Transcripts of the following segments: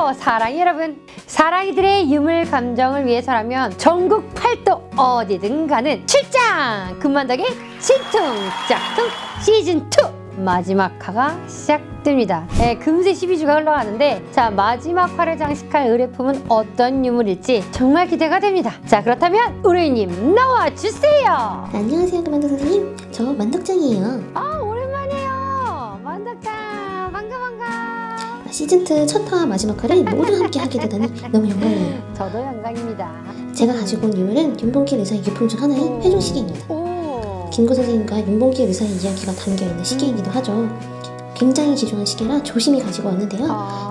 안녕하세요 사랑이 여러분. 사랑이들의 유물 감정을 위해서라면 전국 팔도 어디든 가는 출장 금만덕의 진퉁짝퉁 시즌2 마지막 화가 시작됩니다. 네, 금세 12주가 흘러가는데 자, 마지막 화를 장식할 의뢰품은 어떤 유물일지 정말 기대가 됩니다. 자, 그렇다면 의뢰님 나와주세요. 안녕하세요, 금만덕 선생님. 저 만덕장이에요. 오랜만이에요 만덕장. 반가. 시즌2 첫 화와 마지막 화를 모두 함께 하게 되다니 너무 영광이에요. 저도 영광입니다. 제가 가지고 온 유물은 윤봉길 의사의 유품 중 하나인 회종시계입니다. 김구 선생님과 윤봉길 의사의 이야기가 담겨있는 시계이기도 하죠. 굉장히 귀중한 시계라 조심히 가지고 왔는데요.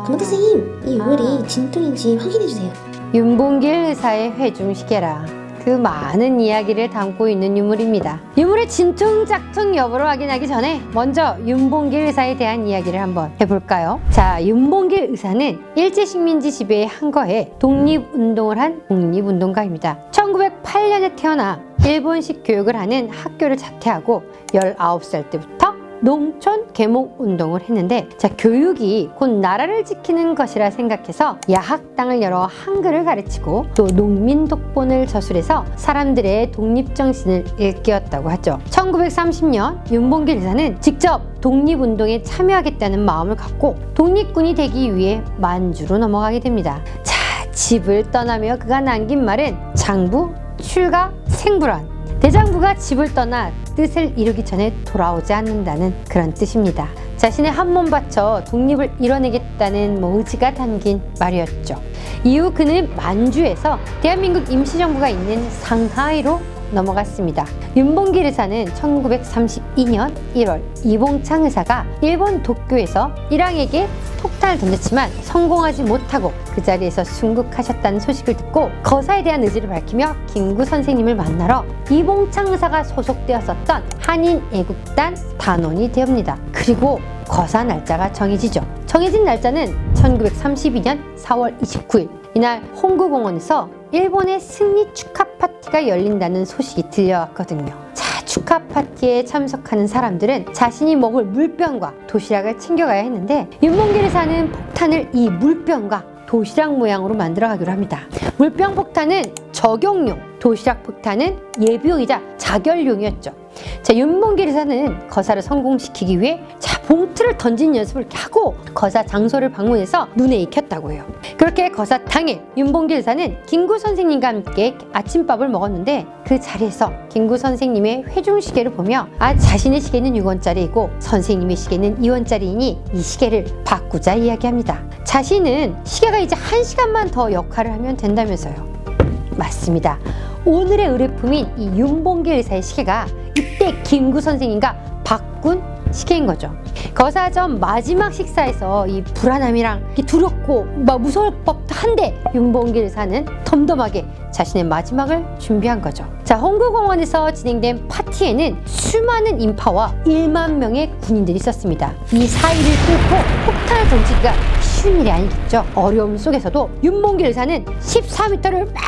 금만덕 선생님, 이 유물이 진퉁인지 확인해주세요. 윤봉길 의사의 회중시계라. 그 많은 이야기를 담고 있는 유물입니다. 유물의 진퉁짝퉁 여부를 확인하기 전에 먼저 윤봉길 의사에 대한 이야기를 한번 해볼까요? 자, 윤봉길 의사는 일제식민지 지배에 항거해 독립운동을 한 독립운동가입니다. 1908년에 태어나 일본식 교육을 하는 학교를 자퇴하고 19살 때부터 농촌 계몽운동을 했는데, 자, 교육이 곧 나라를 지키는 것이라 생각해서 야학당을 열어 한글을 가르치고 또 농민 독본을 저술해서 사람들의 독립정신을 일깨웠다고 하죠. 1930년 윤봉길 의사는 직접 독립운동에 참여하겠다는 마음을 갖고 독립군이 되기 위해 만주로 넘어가게 됩니다. 자, 집을 떠나며 그가 남긴 말은 장부, 출가, 생불안. 대장부가 집을 떠나 뜻을 이루기 전에 돌아오지 않는다는 그런 뜻입니다. 자신의 한 몸 바쳐 독립을 이뤄내겠다는 의지가 담긴 말이었죠. 이후 그는 만주에서 대한민국 임시정부가 있는 상하이로 넘어갔습니다. 윤봉길 의사는 1932년 1월 이봉창 의사가 일본 도쿄에서 일왕에게 폭탄을 던졌지만 성공하지 못하고 그 자리에서 순국하셨다는 소식을 듣고 거사에 대한 의지를 밝히며 김구 선생님을 만나러 이봉창 의사가 소속되었었던 한인애국단 단원이 되옵니다. 그리고 거사 날짜가 정해지죠. 정해진 날짜는 1932년 4월 29일. 이날 홍구공원에서 일본의 승리 축하 파티가 열린다는 소식이 들려왔거든요. 자, 축하 파티에 참석하는 사람들은 자신이 먹을 물병과 도시락을 챙겨가야 했는데 윤봉길 의사는 폭탄을 이 물병과 도시락 모양으로 만들어 가기로 합니다. 물병 폭탄은 적용용, 도시락 폭탄은 예비용이자 자결용이었죠. 자, 윤봉길 의사는 거사를 성공시키기 위해 봉투를 던진 연습을 이렇게 하고 거사 장소를 방문해서 눈에 익혔다고 해요. 그렇게 거사 당일 윤봉길 의사는 김구 선생님과 함께 아침밥을 먹었는데 그 자리에서 김구 선생님의 회중시계를 보며 자신의 시계는 6원짜리이고 선생님의 시계는 2원짜리이니 이 시계를 바꾸자 이야기합니다. 자신은 시계가 이제 1시간만 더 역할을 하면 된다면서요. 맞습니다. 오늘의 의뢰품인 이 윤봉길 의사의 시계가 이때 김구 선생님과 바꾼 시계인 거죠. 거사전 마지막 식사에서 이 불안함이랑 두렵고 막 무서울 법도 한데 윤봉길 의사는 덤덤하게 자신의 마지막을 준비한 거죠. 자, 홍구공원에서 진행된 파티에는 수많은 인파와 1만 명의 군인들이 있었습니다. 이 사이를 뚫고 폭탄을 던지기가 쉬운 일이 아니겠죠. 어려움 속에서도 윤봉길 의사는 14m를 막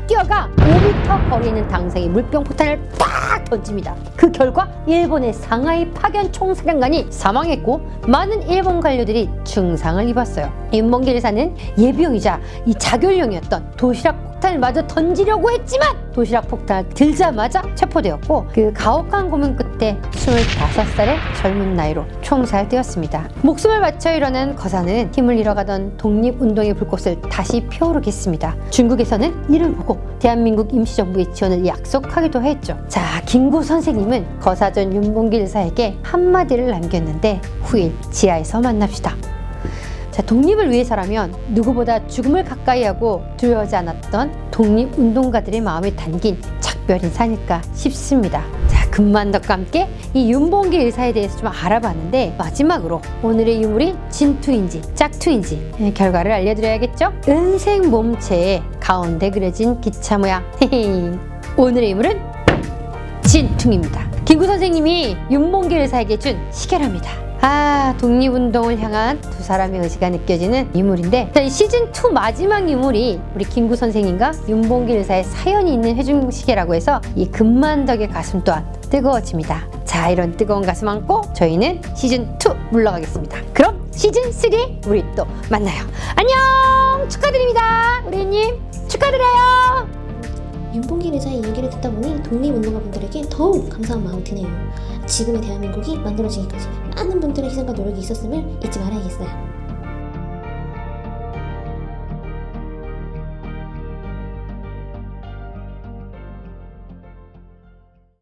뛰어가 5m 거리에 있는 당상의 물병 폭탄을 딱 던집니다. 그 결과 일본의 상하이 파견 총사령관이 사망했고 많은 일본 관료들이 중상을 입었어요. 윤봉길 의사는 예비용이자 이 자결용이었던 도시락 폭탄을 마저 던지려고 했지만 도시락 폭탄을 들자마자 체포되었고 그 가혹한 고문 끝에 25살의 젊은 나이로 총살되었습니다. 목숨을 바쳐 일어난 거사는 힘을 잃어가던 독립운동의 불꽃을 다시 피워오르게 했습니다. 중국에서는 이를 보고 대한민국 임시정부의 지원을 약속하기도 했죠. 자, 김구 선생님은 거사전 윤봉길 의사에게 한마디를 남겼는데 후일 지하에서 만납시다. 자, 독립을 위해서라면 누구보다 죽음을 가까이하고 두려워하지 않았던 독립운동가들의 마음에 담긴 작별 인사 아닐까 싶습니다. 자, 금만덕과 함께 이 윤봉길 의사에 대해서 좀 알아봤는데 마지막으로 오늘의 유물이 진퉁인지 짝퉁인지 결과를 알려드려야겠죠? 은색 몸체에 가운데 그려진 기차 모양. 오늘의 유물은 진퉁입니다. 김구 선생님이 윤봉길 의사에게 준 시계랍니다. 독립운동을 향한 두 사람의 의지가 느껴지는 유물인데, 자, 이 시즌2 마지막 유물이 우리 김구 선생님과 윤봉길 의사의 사연이 있는 회중시계라고 해서 이 금만덕의 가슴 또한 뜨거워집니다. 자, 이런 뜨거운 가슴 안고 저희는 시즌2 물러가겠습니다. 그럼 시즌3에 우리 또 만나요. 안녕! 축하드립니다. 우리 님 축하드려요. 윤봉길 의사의 이야기를 듣다 보니 독립운동가분들에게 더욱 감사한 마음이 드네요. 지금의 대한민국이 만들어지기까지 많은 분들의 희생과 노력이 있었음을 잊지 말아야겠어요.